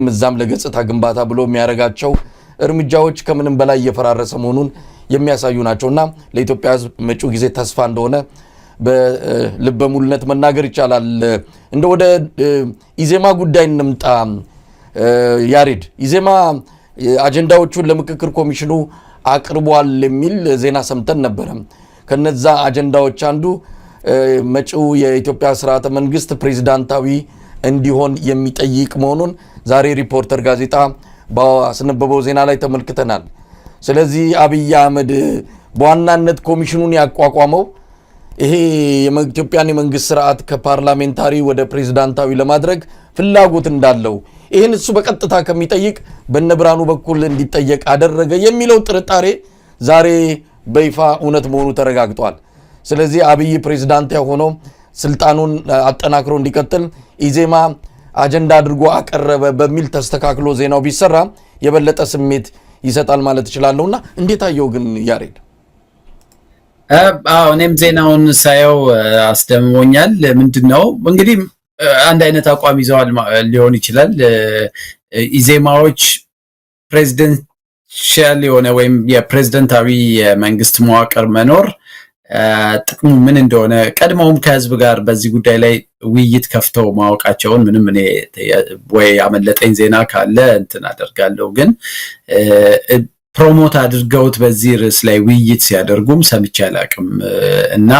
ምዛም ለገጽታ ግንባታ ብሎ የሚያረጋቸው እርምጃዎች ከምንም በላይ እየፈራረሰ መሆኑን የሚያሳዩ ናቸውና ለኢትዮጵያ ሕዝብ መጪው ጊዜ ተስፋ እንደሆነ በልበ ሙሉነት መናገር ይቻላል። እንደ ወደ ኢዜማ ጉዳይ እንምጣ። ያሬድ ኢዜማ አጀንዳዎቹን ለምክክር ኮሚሽኑ አቅርቧል የሚል ዜና ሰምተን ነበር። ከነዛ አጀንዳዎች አንዱ መጪው የኢትዮጵያ ስርዓተ መንግስት ፕሬዝዳንታዊ እንዲሆን የሚጠይቅ መሆኑን ዛሬ ሪፖርተር ጋዜጣ ባስነበበው ዜና ላይ ተመልክተናል። ስለዚህ አብይ አህመድ በዋናነት ኮሚሽኑን ያቋቋመው ይሄ የኢትዮጵያን የመንግስት ስርዓት ከፓርላሜንታሪ ወደ ፕሬዝዳንታዊ ለማድረግ ፍላጎት እንዳለው ይህን እሱ በቀጥታ ከሚጠይቅ በነብራኑ በኩል እንዲጠየቅ አደረገ የሚለው ጥርጣሬ ዛሬ በይፋ እውነት መሆኑ ተረጋግጧል። ስለዚህ አብይ ፕሬዝዳንት ሆኖ ስልጣኑን አጠናክሮ እንዲቀጥል ኢዜማ አጀንዳ አድርጎ አቀረበ በሚል ተስተካክሎ ዜናው ቢሰራ የበለጠ ስሜት ይሰጣል ማለት ይችላልውና እንዴት አየው ግን ያሬድ? እኔም ዜናውን ሳየው አስደምሞኛል። ምንድነው እንግዲህ አንድ አይነት አቋም ይዘዋል ሊሆን ይችላል። ኢዜማዎች ፕሬዚደንሻል የሆነ ወይም የፕሬዝዳንታዊ መንግስት መዋቅር መኖር ጥቅሙ ምን እንደሆነ ቀድሞውም ከህዝብ ጋር በዚህ ጉዳይ ላይ ውይይት ከፍተው ማወቃቸውን ምንም እኔ ወይ አመለጠኝ ዜና ካለ እንትን አደርጋለሁ፣ ግን ፕሮሞት አድርገውት በዚህ ርዕስ ላይ ውይይት ሲያደርጉም ሰምቼ አላቅም እና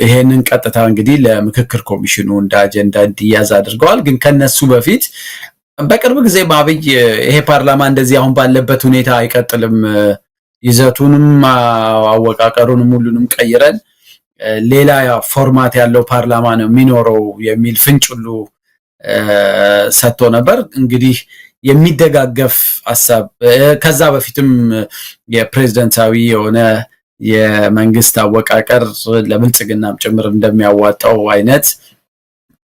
ይሄንን ቀጥታ እንግዲህ ለምክክር ኮሚሽኑ እንደ አጀንዳ እንዲያዝ አድርገዋል። ግን ከነሱ በፊት በቅርብ ጊዜ በአብይ ይሄ ፓርላማ እንደዚህ አሁን ባለበት ሁኔታ አይቀጥልም፣ ይዘቱንም አወቃቀሩንም ሁሉንም ቀይረን ሌላ ፎርማት ያለው ፓርላማ ነው የሚኖረው የሚል ፍንጭ ሁሉ ሰጥቶ ነበር። እንግዲህ የሚደጋገፍ ሐሳብ ከዛ በፊትም የፕሬዝዳንታዊ የሆነ የመንግስት አወቃቀር ለብልጽግናም ጭምር እንደሚያዋጣው አይነት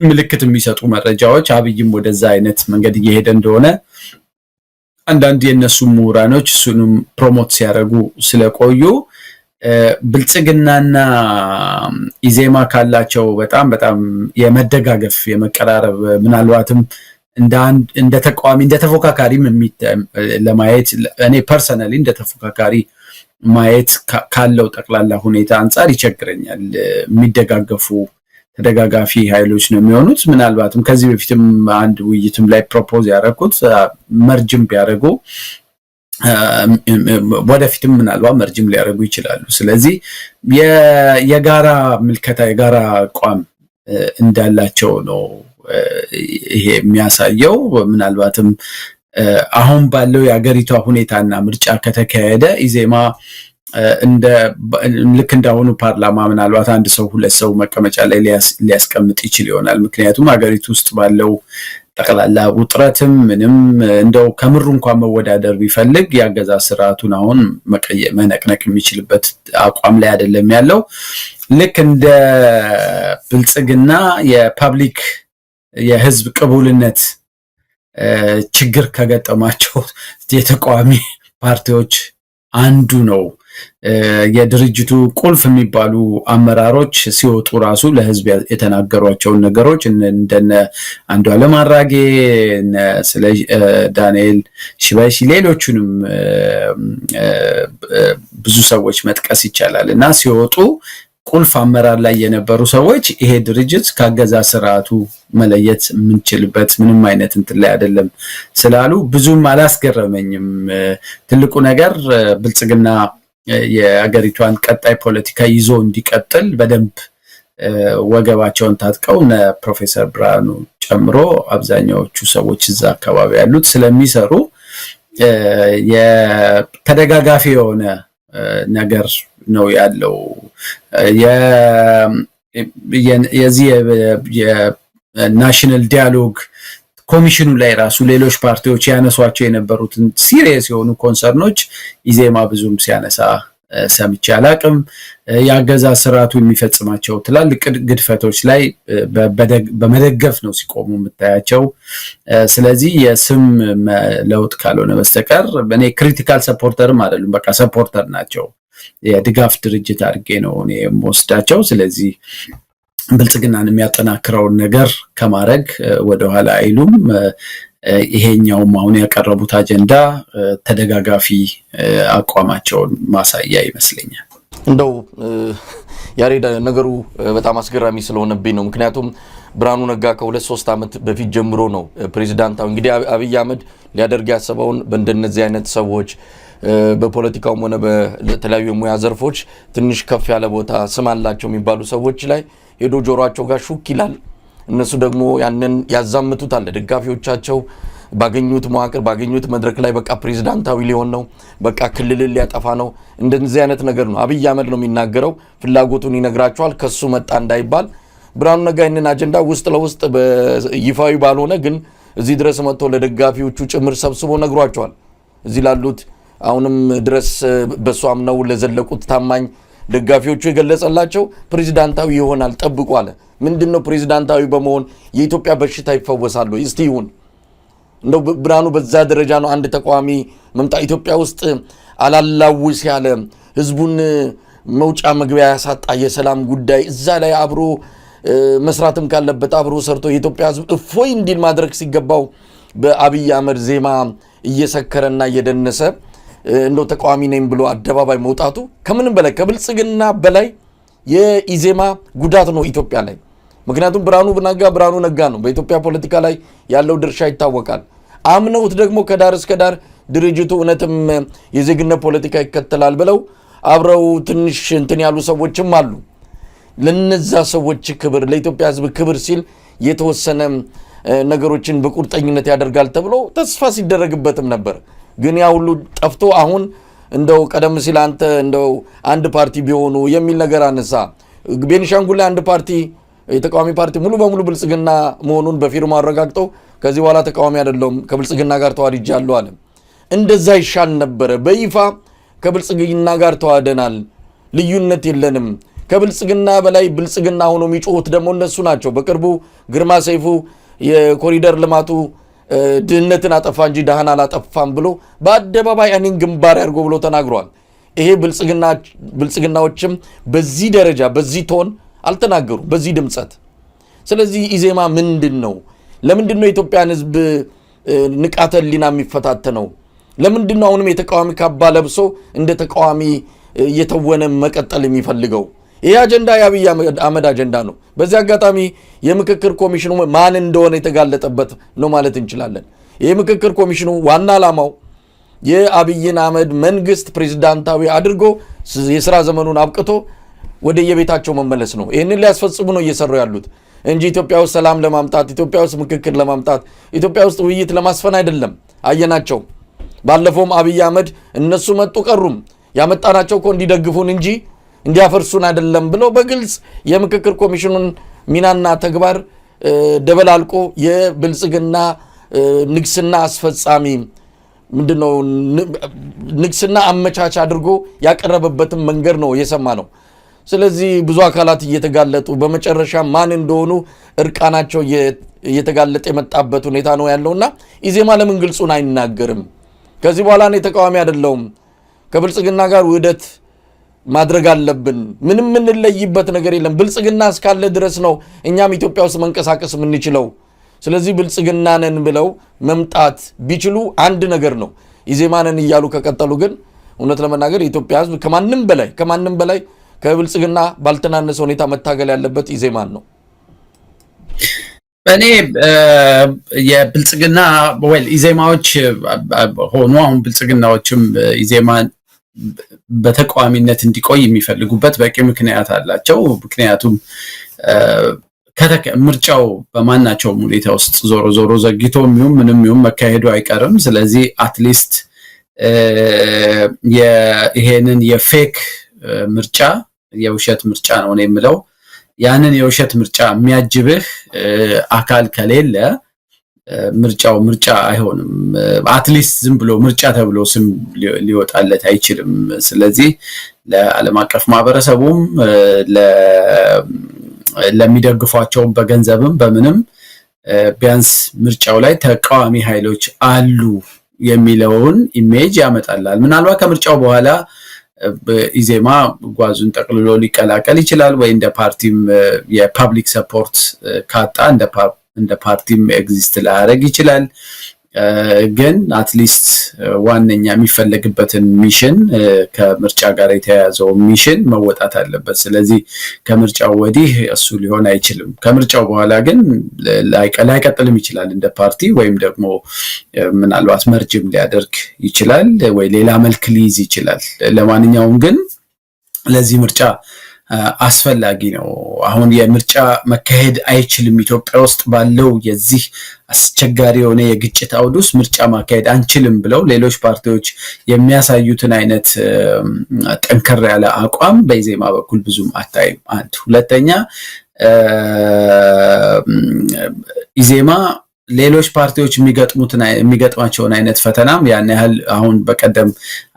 ምልክት የሚሰጡ መረጃዎች አብይም ወደዛ አይነት መንገድ እየሄደ እንደሆነ አንዳንድ የነሱ ምሁራኖች እሱንም ፕሮሞት ሲያደርጉ ስለቆዩ ብልጽግናና ኢዜማ ካላቸው በጣም የመደጋገፍ የመቀራረብ ምናልባትም እንደ ተቋሚ እንደ ተፎካካሪም ለማየት እኔ ፐርሰናሊ እንደ ተፎካካሪ ማየት ካለው ጠቅላላ ሁኔታ አንፃር ይቸግረኛል። የሚደጋገፉ ተደጋጋፊ ኃይሎች ነው የሚሆኑት። ምናልባትም ከዚህ በፊትም አንድ ውይይትም ላይ ፕሮፖዝ ያደረኩት መርጅም ቢያደርጉ ወደፊትም ምናልባት መርጅም ሊያደርጉ ይችላሉ። ስለዚህ የጋራ ምልከታ የጋራ አቋም እንዳላቸው ነው ይሄ የሚያሳየው። ምናልባትም አሁን ባለው የአገሪቷ ሁኔታና ምርጫ ከተካሄደ ኢዜማ ልክ እንዳሁኑ ፓርላማ ምናልባት አንድ ሰው ሁለት ሰው መቀመጫ ላይ ሊያስቀምጥ ይችል ይሆናል። ምክንያቱም አገሪቱ ውስጥ ባለው ጠቅላላ ውጥረትም ምንም እንደው ከምሩ እንኳን መወዳደር ቢፈልግ ያገዛዝ ስርዓቱን አሁን መነቅነቅ የሚችልበት አቋም ላይ አይደለም ያለው። ልክ እንደ ብልጽግና የፐብሊክ የህዝብ ቅቡልነት ችግር ከገጠማቸው የተቃዋሚ ፓርቲዎች አንዱ ነው። የድርጅቱ ቁልፍ የሚባሉ አመራሮች ሲወጡ ራሱ ለህዝብ የተናገሯቸውን ነገሮች እንደነ አንዱዓለም አራጌ ስለ ዳንኤል ሽበሺ ሌሎቹንም ብዙ ሰዎች መጥቀስ ይቻላል እና ሲወጡ ቁልፍ አመራር ላይ የነበሩ ሰዎች ይሄ ድርጅት ካገዛዝ ስርዓቱ መለየት የምንችልበት ምንም አይነት እንትን ላይ አይደለም ስላሉ ብዙም አላስገረመኝም። ትልቁ ነገር ብልጽግና የአገሪቷን ቀጣይ ፖለቲካ ይዞ እንዲቀጥል በደንብ ወገባቸውን ታጥቀው ፕሮፌሰር ብርሃኑ ጨምሮ አብዛኛዎቹ ሰዎች እዛ አካባቢ ያሉት ስለሚሰሩ የተደጋጋፊ የሆነ ነገር ነው ያለው። የዚህ የናሽናል ዲያሎግ ኮሚሽኑ ላይ ራሱ ሌሎች ፓርቲዎች ያነሷቸው የነበሩትን ሲሪየስ የሆኑ ኮንሰርኖች ኢዜማ ብዙም ሲያነሳ ሰምቼ አላቅም። ያገዛዝ ስርዓቱ የሚፈጽማቸው ትላልቅ ግድፈቶች ላይ በመደገፍ ነው ሲቆሙ የምታያቸው። ስለዚህ የስም ለውጥ ካልሆነ በስተቀር እኔ ክሪቲካል ሰፖርተርም አይደሉም፣ በቃ ሰፖርተር ናቸው። የድጋፍ ድርጅት አድርጌ ነው እኔ የምወስዳቸው። ስለዚህ ብልጽግናን የሚያጠናክረውን ነገር ከማድረግ ወደኋላ አይሉም። ይሄኛውም አሁን ያቀረቡት አጀንዳ ተደጋጋፊ አቋማቸውን ማሳያ ይመስለኛል። እንደው ያሬድ ነገሩ በጣም አስገራሚ ስለሆነብኝ ነው። ምክንያቱም ብርሃኑ ነጋ ከ2-3 ዓመት በፊት ጀምሮ ነው ፕሬዚዳንታዊ እንግዲህ አብይ አህመድ ሊያደርግ ያሰበውን በእንደነዚህ አይነት ሰዎች በፖለቲካውም ሆነ በተለያዩ የሙያ ዘርፎች ትንሽ ከፍ ያለ ቦታ ስም አላቸው የሚባሉ ሰዎች ላይ ሄዶ ጆሮአቸው ጋር ሹክ ይላል። እነሱ ደግሞ ያንን ያዛምቱታል። ደጋፊዎቻቸው ባገኙት መዋቅር ባገኙት መድረክ ላይ በቃ ፕሬዚዳንታዊ ሊሆን ነው፣ በቃ ክልልን ሊያጠፋ ነው። እንደዚህ አይነት ነገር ነው አብይ አህመድ ነው የሚናገረው። ፍላጎቱን ይነግራቸዋል። ከሱ መጣ እንዳይባል ብርሃኑ ነጋ ይህንን አጀንዳ ውስጥ ለውስጥ ይፋዊ ባልሆነ ግን እዚህ ድረስ መጥቶ ለደጋፊዎቹ ጭምር ሰብስቦ ነግሯቸዋል። እዚህ ላሉት አሁንም ድረስ በሱ አምነው ለዘለቁት ታማኝ ደጋፊዎቹ የገለጸላቸው ፕሬዚዳንታዊ ይሆናል ጠብቁ አለ። ምንድነው ፕሬዚዳንታዊ በመሆን የኢትዮጵያ በሽታ ይፈወሳል? እስቲ ይሁን እንደው ብርሃኑ በዛ ደረጃ ነው አንድ ተቃዋሚ መምጣ ኢትዮጵያ ውስጥ አላላውስ ያለ ህዝቡን መውጫ መግቢያ ያሳጣ የሰላም ጉዳይ እዛ ላይ አብሮ መስራትም ካለበት አብሮ ሰርቶ የኢትዮጵያ ህዝብ እፎይ እንዲል ማድረግ ሲገባው በአብይ አህመድ ዜማ እየሰከረና እየደነሰ እንደው ተቃዋሚ ነኝ ብሎ አደባባይ መውጣቱ ከምንም በላይ ከብልጽግና በላይ የኢዜማ ጉዳት ነው ኢትዮጵያ ላይ። ምክንያቱም ብርሃኑ ነጋ ነው በኢትዮጵያ ፖለቲካ ላይ ያለው ድርሻ ይታወቃል። አምነውት ደግሞ ከዳር እስከ ዳር ድርጅቱ እውነትም የዜግነት ፖለቲካ ይከተላል ብለው አብረው ትንሽ እንትን ያሉ ሰዎችም አሉ። ለነዛ ሰዎች ክብር ለኢትዮጵያ ህዝብ ክብር ሲል የተወሰነ ነገሮችን በቁርጠኝነት ያደርጋል ተብሎ ተስፋ ሲደረግበትም ነበር። ግን ያ ሁሉ ጠፍቶ አሁን እንደው ቀደም ሲል አንተ እንደው አንድ ፓርቲ ቢሆኑ የሚል ነገር አነሳ። ቤኒሻንጉል ላይ አንድ ፓርቲ የተቃዋሚ ፓርቲ ሙሉ በሙሉ ብልጽግና መሆኑን በፊርማ አረጋግጠው ከዚህ በኋላ ተቃዋሚ አይደለም ከብልጽግና ጋር ተዋድጃለሁ አለ። እንደዛ ይሻል ነበረ። በይፋ ከብልጽግና ጋር ተዋደናል፣ ልዩነት የለንም። ከብልጽግና በላይ ብልጽግና ሆኖ የሚጮሁት ደግሞ እነሱ ናቸው። በቅርቡ ግርማ ሰይፉ የኮሪደር ልማቱ ድህነትን አጠፋ እንጂ ደሃን አላጠፋም ብሎ በአደባባይ እኔን ግንባር ያድርጎ ብሎ ተናግሯል። ይሄ ብልጽግናዎችም በዚህ ደረጃ በዚህ ቶን አልተናገሩም፣ በዚህ ድምጸት። ስለዚህ ኢዜማ ምንድን ነው? ለምንድን ነው የኢትዮጵያን ህዝብ ንቃተ ህሊና የሚፈታተነው? ለምንድን ነው አሁንም የተቃዋሚ ካባ ለብሶ እንደ ተቃዋሚ እየተወነ መቀጠል የሚፈልገው? ይህ አጀንዳ የአብይ አህመድ አጀንዳ ነው። በዚህ አጋጣሚ የምክክር ኮሚሽኑ ማን እንደሆነ የተጋለጠበት ነው ማለት እንችላለን። ይህ ምክክር ኮሚሽኑ ዋና ዓላማው የአብይን አህመድ መንግስት ፕሬዝዳንታዊ አድርጎ የሥራ ዘመኑን አብቅቶ ወደ የቤታቸው መመለስ ነው። ይህንን ሊያስፈጽሙ ነው እየሰሩ ያሉት እንጂ ኢትዮጵያ ውስጥ ሰላም ለማምጣት ኢትዮጵያ ውስጥ ምክክር ለማምጣት ኢትዮጵያ ውስጥ ውይይት ለማስፈን አይደለም። አየናቸው። ባለፈውም አብይ አህመድ እነሱ መጡ ቀሩም ያመጣናቸው እኮ እንዲደግፉን እንጂ እንዲያፈርሱን አይደለም ብለው በግልጽ የምክክር ኮሚሽኑን ሚናና ተግባር ደበላልቆ የብልጽግና ንግስና አስፈጻሚ ምንድነው ንግስና አመቻች አድርጎ ያቀረበበትን መንገድ ነው የሰማ ነው። ስለዚህ ብዙ አካላት እየተጋለጡ በመጨረሻ ማን እንደሆኑ እርቃናቸው እየተጋለጠ የመጣበት ሁኔታ ነው ያለውና ኢዜማ ለምን ግልጹን አይናገርም? ከዚህ በኋላ እኔ ተቃዋሚ አይደለሁም ከብልጽግና ጋር ውህደት ማድረግ አለብን፣ ምንም የምንለይበት ነገር የለም፣ ብልጽግና እስካለ ድረስ ነው እኛም ኢትዮጵያ ውስጥ መንቀሳቀስ የምንችለው። ስለዚህ ብልጽግና ነን ብለው መምጣት ቢችሉ አንድ ነገር ነው። ኢዜማ ነን እያሉ ከቀጠሉ ግን እውነት ለመናገር የኢትዮጵያ ሕዝብ ከማንም በላይ ከብልጽግና ባልተናነሰ ሁኔታ መታገል ያለበት ኢዜማን ነው። እኔ የብልጽግና ኢዜማዎች ሆኖ አሁን ብልጽግናዎችም ኢዜማን በተቃዋሚነት እንዲቆይ የሚፈልጉበት በቂ ምክንያት አላቸው። ምክንያቱም ምርጫው በማናቸውም ሁኔታ ውስጥ ዞሮ ዘግይቶ ምንም መካሄዱ አይቀርም። ስለዚህ አትሊስት ይሄንን የፌክ ምርጫ የውሸት ምርጫ ነው የምለው ያንን የውሸት ምርጫ የሚያጅብህ አካል ከሌለ ምርጫው ምርጫ አይሆንም። አትሊስት ዝም ብሎ ምርጫ ተብሎ ስም ሊወጣለት አይችልም። ስለዚህ ለዓለም አቀፍ ማህበረሰቡም ለሚደግፏቸው በገንዘብም በምንም ቢያንስ ምርጫው ላይ ተቃዋሚ ኃይሎች አሉ የሚለውን ኢሜጅ ያመጣላል። ምናልባት ከምርጫው በኋላ ኢዜማ ጓዙን ጠቅልሎ ሊቀላቀል ይችላል ወይ እንደ ፓርቲም የፐብሊክ ሰፖርት ካጣ እንደ ፓርቲም ኤግዚስት ላያደርግ ይችላል። ግን አትሊስት ዋነኛ የሚፈልግበትን ሚሽን ከምርጫ ጋር የተያያዘው ሚሽን መወጣት አለበት። ስለዚህ ከምርጫው ወዲህ እሱ ሊሆን አይችልም። ከምርጫው በኋላ ግን ላይቀጥልም ይችላል እንደ ፓርቲ ወይም ደግሞ ምናልባት መርጅም ሊያደርግ ይችላል ወይ ሌላ መልክ ሊይዝ ይችላል። ለማንኛውም ግን ለዚህ ምርጫ አስፈላጊ ነው። አሁን የምርጫ መካሄድ አይችልም ኢትዮጵያ ውስጥ ባለው የዚህ አስቸጋሪ የሆነ የግጭት አውድ ውስጥ ምርጫ ማካሄድ አንችልም ብለው ሌሎች ፓርቲዎች የሚያሳዩትን አይነት ጠንከር ያለ አቋም በኢዜማ በኩል ብዙም አታይም። አንድ ሁለተኛ ኢዜማ ሌሎች ፓርቲዎች የሚገጥማቸውን አይነት ፈተናም ያን ያህል አሁን በቀደም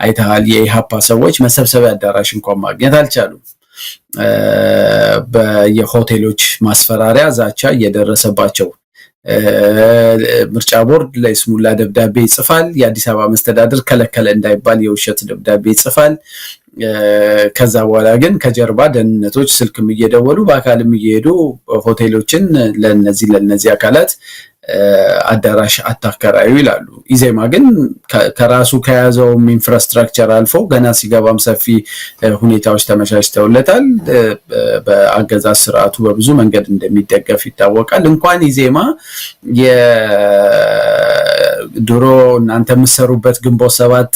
አይተሃል የኢሃፓ ሰዎች መሰብሰቢያ አዳራሽ እንኳን ማግኘት አልቻሉም። በየሆቴሎች ማስፈራሪያ ዛቻ እየደረሰባቸው ምርጫ ቦርድ ለይስሙላ ደብዳቤ ይጽፋል። የአዲስ አበባ መስተዳድር ከለከለ እንዳይባል የውሸት ደብዳቤ ይጽፋል። ከዛ በኋላ ግን ከጀርባ ደህንነቶች ስልክም እየደወሉ በአካልም እየሄዱ ሆቴሎችን ለነዚህ አካላት አዳራሽ አታከራዩ ይላሉ። ኢዜማ ግን ከራሱ ከያዘውም ኢንፍራስትራክቸር አልፎ ገና ሲገባም ሰፊ ሁኔታዎች ተመቻችተውለታል። በአገዛዝ ስርዓቱ በብዙ መንገድ እንደሚደገፍ ይታወቃል። እንኳን ኢዜማ የድሮ እናንተ የምትሰሩበት ግንቦት ሰባት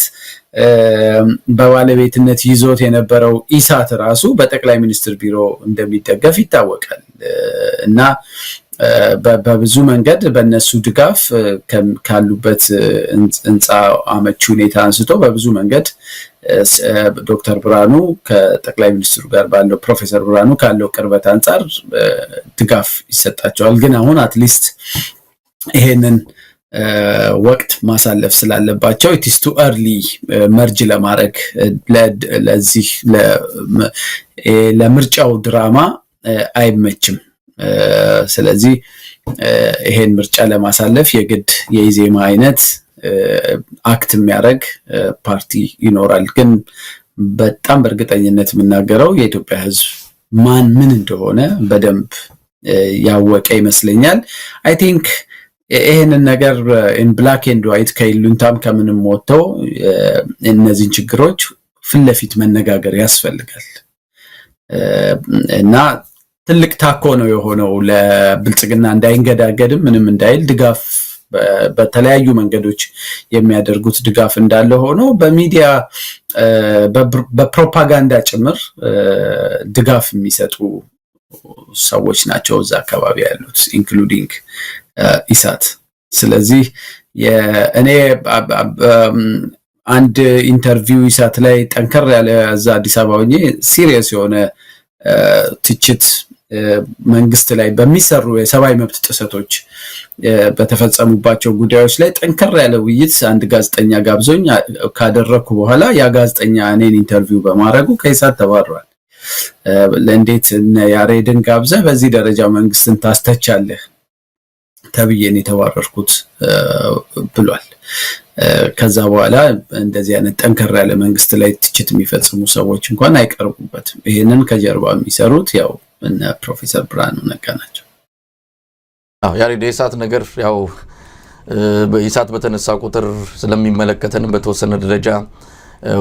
በባለቤትነት ይዞት የነበረው ኢሳት ራሱ በጠቅላይ ሚኒስትር ቢሮ እንደሚደገፍ ይታወቃል እና በብዙ መንገድ በእነሱ ድጋፍ ካሉበት ህንፃ አመቺ ሁኔታ አንስቶ በብዙ መንገድ ዶክተር ብርሃኑ ከጠቅላይ ሚኒስትሩ ጋር ባለው ፕሮፌሰር ብርሃኑ ካለው ቅርበት አንጻር ድጋፍ ይሰጣቸዋል። ግን አሁን አትሊስት ይሄንን ወቅት ማሳለፍ ስላለባቸው it is too early መርጅ ለማድረግ ለዚህ ለምርጫው ድራማ አይመችም። ስለዚህ ይሄን ምርጫ ለማሳለፍ የግድ የኢዜማ አይነት አክት የሚያደርግ ፓርቲ ይኖራል። ግን በጣም በእርግጠኝነት የምናገረው የኢትዮጵያ ህዝብ ምን እንደሆነ በደንብ ያወቀ ይመስለኛል። አይ ቲንክ ይሄንን ነገር in black and white ከይሉንታም ከምንም ወጥተው እነዚህን ችግሮች ፊት ለፊት መነጋገር ያስፈልጋል እና ትልቅ ታኮ ነው የሆነው ለብልጽግና እንዳይንገዳገድም ምንም እንዳይል ድጋፍ በተለያዩ መንገዶች የሚያደርጉት ድጋፍ እንዳለ ሆኖ በሚዲያ በፕሮፓጋንዳ ጭምር ድጋፍ የሚሰጡ ሰዎች ናቸው እዛ አካባቢ ያሉት ኢንክሉዲንግ ኢሳት። ስለዚህ እኔ አንድ ኢንተርቪው ኢሳት ላይ ጠንከር ያለ እዛ አዲስ አበባ ሆኜ ሲሪየስ የሆነ ትችት መንግስት ላይ በሚሰሩ የሰብአዊ መብት ጥሰቶች በተፈጸሙባቸው ጉዳዮች ላይ ጠንከር ያለ ውይይት አንድ ጋዜጠኛ ጋብዞኝ ካደረኩ በኋላ ያ ጋዜጠኛ እኔን ኢንተርቪው በማድረጉ ከኢሳት ተባረዋል። ለእንዴት ያሬድን ጋብዘህ በዚህ ደረጃ መንግስትን ታስተቻለህ ተብዬን የተባረርኩት ብሏል። ከዛ በኋላ እንደዚህ አይነት ጠንከር ያለ መንግስት ላይ ትችት የሚፈጽሙ ሰዎች እንኳን አይቀርቡበትም። ይሄንን ከጀርባ የሚሰሩት ያው እነ ፕሮፌሰር ብርሃኑ ነጋ ናቸው። ያሬድ የኢሳት ነገር ያው በኢሳት በተነሳ ቁጥር ስለሚመለከተን በተወሰነ ደረጃ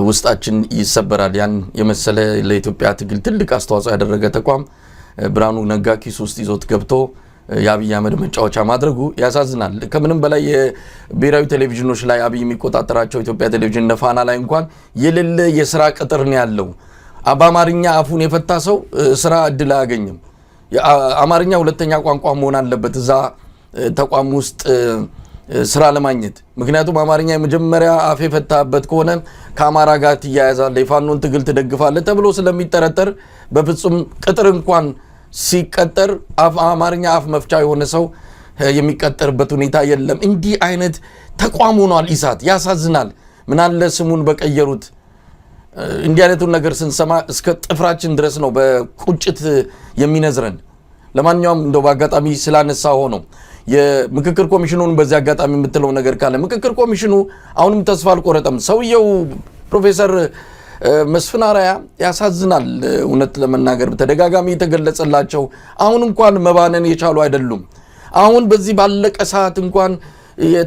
ውስጣችን ይሰበራል። ያን የመሰለ ለኢትዮጵያ ትግል ትልቅ አስተዋጽኦ ያደረገ ተቋም ብርሃኑ ነጋ ኪስ ውስጥ ይዞት ገብቶ የአብይ አህመድ መጫወቻ ማድረጉ ያሳዝናል። ከምንም በላይ የብሔራዊ ቴሌቪዥኖች ላይ አብይ የሚቆጣጠራቸው ኢትዮጵያ ቴሌቪዥን ነፋና ላይ እንኳን የሌለ የሥራ ቅጥር ነው ያለው። በአማርኛ አፉን የፈታ ሰው ስራ እድል አያገኝም። አማርኛ ሁለተኛ ቋንቋ መሆን አለበት እዛ ተቋም ውስጥ ስራ ለማግኘት። ምክንያቱም አማርኛ የመጀመሪያ አፍ የፈታበት ከሆነ ከአማራ ጋር ትያያዛለህ፣ የፋኖን ትግል ትደግፋለህ ተብሎ ስለሚጠረጠር በፍጹም ቅጥር እንኳን ሲቀጠር አማርኛ አፍ መፍቻ የሆነ ሰው የሚቀጠርበት ሁኔታ የለም። እንዲህ አይነት ተቋም ሆኗል ኢሳት። ያሳዝናል። ምናለ ስሙን በቀየሩት። እንዲህ አይነቱን ነገር ስንሰማ እስከ ጥፍራችን ድረስ ነው በቁጭት የሚነዝረን። ለማንኛውም እንደው በአጋጣሚ ስላነሳ ሆኖ የምክክር ኮሚሽኑን በዚህ አጋጣሚ የምትለው ነገር ካለ ምክክር ኮሚሽኑ አሁንም ተስፋ አልቆረጠም። ሰውየው ፕሮፌሰር መስፍን አርአያ ያሳዝናል። እውነት ለመናገር በተደጋጋሚ የተገለጸላቸው አሁን እንኳን መባነን የቻሉ አይደሉም። አሁን በዚህ ባለቀ ሰዓት እንኳን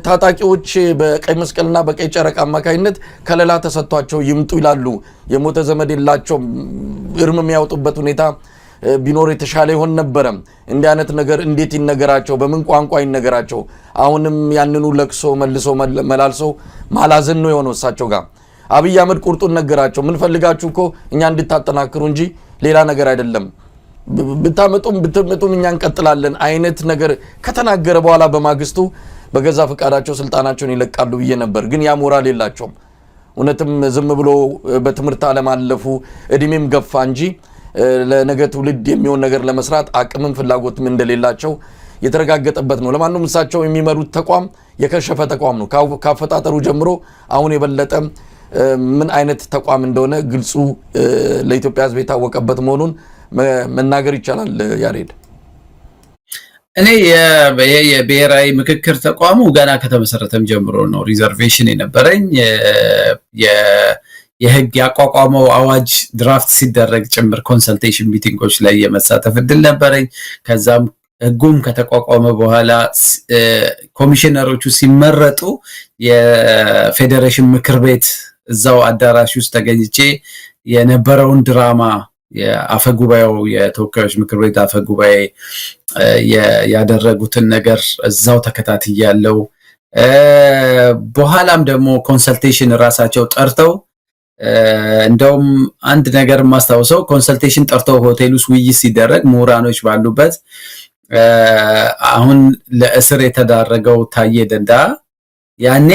ታጣቂዎች በቀይ መስቀልና በቀይ ጨረቃ አማካይነት ከለላ ተሰጥቷቸው ይምጡ ይላሉ። የሞተ ዘመድ የላቸውም። እርም የሚያወጡበት ሁኔታ ቢኖር የተሻለ ይሆን ነበረ። እንዲህ አይነት ነገር እንዴት ይነገራቸው? በምን ቋንቋ ይነገራቸው? አሁንም ያንኑ ለቅሶ መልሶ መላልሶ ማላዘን ነው የሆነው እሳቸው ጋር። አብይ አህመድ ቁርጡን ነገራቸው። ምን ፈልጋችሁ እኮ እኛ እንድታጠናክሩ እንጂ ሌላ ነገር አይደለም፣ ብትመጡም እኛ እንቀጥላለን አይነት ነገር ከተናገረ በኋላ በማግስቱ በገዛ ፈቃዳቸው ስልጣናቸውን ይለቃሉ ብዬ ነበር። ግን ያ ሞራል የላቸውም። እውነትም ዝም ብሎ በትምህርት ዓለም አለፉ፣ እድሜም ገፋ እንጂ ለነገ ትውልድ የሚሆን ነገር ለመስራት አቅምም ፍላጎትም እንደሌላቸው የተረጋገጠበት ነው። ለማንኛውም እሳቸው የሚመሩት ተቋም የከሸፈ ተቋም ነው። ካፈጣጠሩ ጀምሮ አሁን የበለጠ ምን አይነት ተቋም እንደሆነ ግልጹ ለኢትዮጵያ ሕዝብ የታወቀበት መሆኑን መናገር ይቻላል። ያሬድ እኔ የብሔራዊ ምክክር ተቋሙ ገና ከተመሰረተም ጀምሮ ነው ሪዘርቬሽን የነበረኝ። የህግ ያቋቋመው አዋጅ ድራፍት ሲደረግ ጭምር ኮንሰልቴሽን ሚቲንጎች ላይ የመሳተፍ እድል ነበረኝ። ከዛም ህጉም ከተቋቋመ በኋላ ኮሚሽነሮቹ ሲመረጡ የፌዴሬሽን ምክር ቤት እዛው አዳራሽ ውስጥ ተገኝቼ የነበረውን ድራማ የአፈጉባኤው የተወካዮች ምክር ቤት አፈጉባኤ ያደረጉትን ነገር እዛው ተከታትያለሁ። በኋላም ደግሞ ኮንሰልቴሽን ራሳቸው ጠርተው እንደውም አንድ ነገር ማስታውሰው ኮንሰልቴሽን ጠርተው ሆቴል ውስጥ ውይይት ሲደረግ ምሁራኖች ባሉበት አሁን ለእስር የተዳረገው ታዬ ደንዳ ያኔ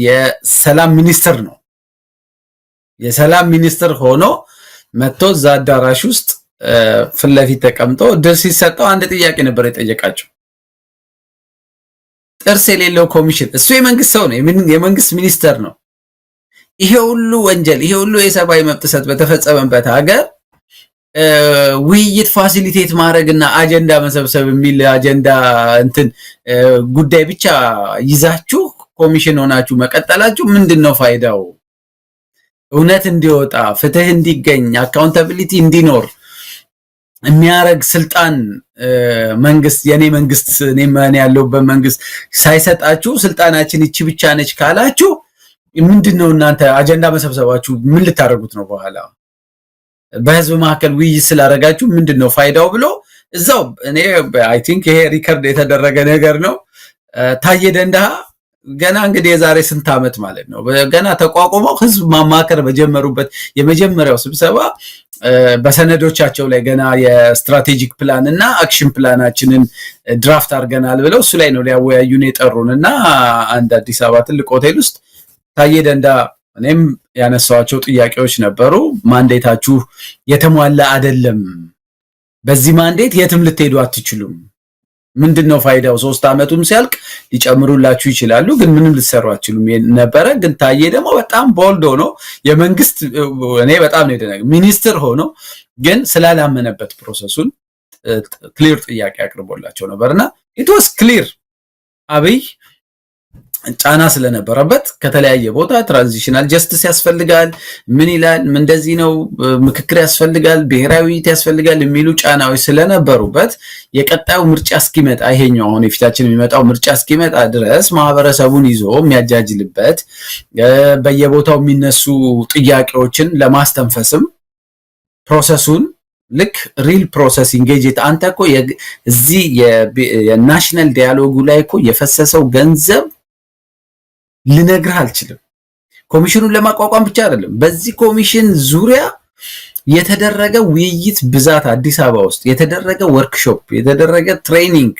የሰላም ሚኒስትር ነው። የሰላም ሚኒስትር ሆኖ መጥቶ እዛ አዳራሽ ውስጥ ፊት ለፊት ተቀምጦ ድል ሲሰጠው አንድ ጥያቄ ነበር የጠየቃቸው። ጥርስ የሌለው ኮሚሽን፣ እሱ የመንግስት ሰው ነው፣ የመንግስት ሚኒስተር ነው። ይሄ ሁሉ ወንጀል፣ ይሄ ሁሉ የሰብአዊ መብት ጥሰት በተፈጸመበት ሀገር ውይይት ፋሲሊቴት ማድረግና አጀንዳ መሰብሰብ የሚል አጀንዳ ጉዳይ ብቻ ይዛችሁ ኮሚሽን ሆናችሁ መቀጠላችሁ ምንድነው ፋይዳው? እውነት እንዲወጣ፣ ፍትህ እንዲገኝ፣ አካውንታቢሊቲ እንዲኖር የሚያረግ ስልጣን መንግስት የኔ መንግስት እኔ ያለውበት መንግስት ሳይሰጣችሁ ስልጣናችን እቺ ብቻ ነች ካላችሁ ምንድነው እናንተ አጀንዳ መሰብሰባችሁ ምን ልታረጉት ነው? በኋላ በህዝብ መካከል ውይይት ስላረጋችሁ ምንድነው ፋይዳው ብሎ እዛው እኔ አይ ቲንክ ይሄ ሪከርድ የተደረገ ነገር ነው። ታዬ ደንዳ ገና እንግዲህ የዛሬ ስንት ዓመት ማለት ነው ገና ተቋቁመው ህዝብ ማማከር በጀመሩበት የመጀመሪያው ስብሰባ በሰነዶቻቸው ላይ ገና የስትራቴጂክ ፕላን እና አክሽን ፕላናችንን ድራፍት አድርገናል ብለው እሱ ላይ ነው ሊያወያዩን የጠሩንና አንድ አዲስ አበባ ትልቅ ሆቴል ውስጥ ታዬ ደንዳ እኔም ያነሳዋቸው ጥያቄዎች ነበሩ። ማንዴታችሁ የተሟላ አይደለም፣ በዚህ ማንዴት የትም ልትሄዱ አትችሉም፣ ምንድነው ፋይዳው? 3 ዓመቱም ሲያልቅ ሊጨምሩላችሁ ይችላሉ፣ ግን ምንም ልትሰሩ አትችሉም ነበረ። ግን ታዬ ደግሞ በጣም ቦልድ ሆኖ የመንግስት እኔ በጣም ነው የደነገ ሚኒስትር ሆኖ ግን ስላላመነበት ፕሮሰሱን ክሊር ጥያቄ አቅርቦላቸው ነበርና ኢት ዋስ ክሊር አብይ ጫና ስለነበረበት ከተለያየ ቦታ ትራንዚሽናል ጀስቲስ ያስፈልጋል፣ ምን ይላል፣ ምን እንደዚህ ነው፣ ምክክር ያስፈልጋል፣ ብሔራዊ ውይይት ያስፈልጋል የሚሉ ጫናዎች ስለነበሩበት የቀጣዩ ምርጫ እስኪመጣ ይሄኛው አሁን የፊታችን የሚመጣው ምርጫ እስኪመጣ ድረስ ማህበረሰቡን ይዞ የሚያጃጅልበት በየቦታው የሚነሱ ጥያቄዎችን ለማስተንፈስም ፕሮሰሱን ልክ ሪል ፕሮሰስ ኢንጌጅት አንተ እኮ እዚህ የናሽናል ዲያሎጉ ላይ እኮ የፈሰሰው ገንዘብ ልነግርህ አልችልም። ኮሚሽኑን ለማቋቋም ብቻ አይደለም፣ በዚህ ኮሚሽን ዙሪያ የተደረገ ውይይት ብዛት፣ አዲስ አበባ ውስጥ የተደረገ ወርክሾፕ፣ የተደረገ ትሬኒንግ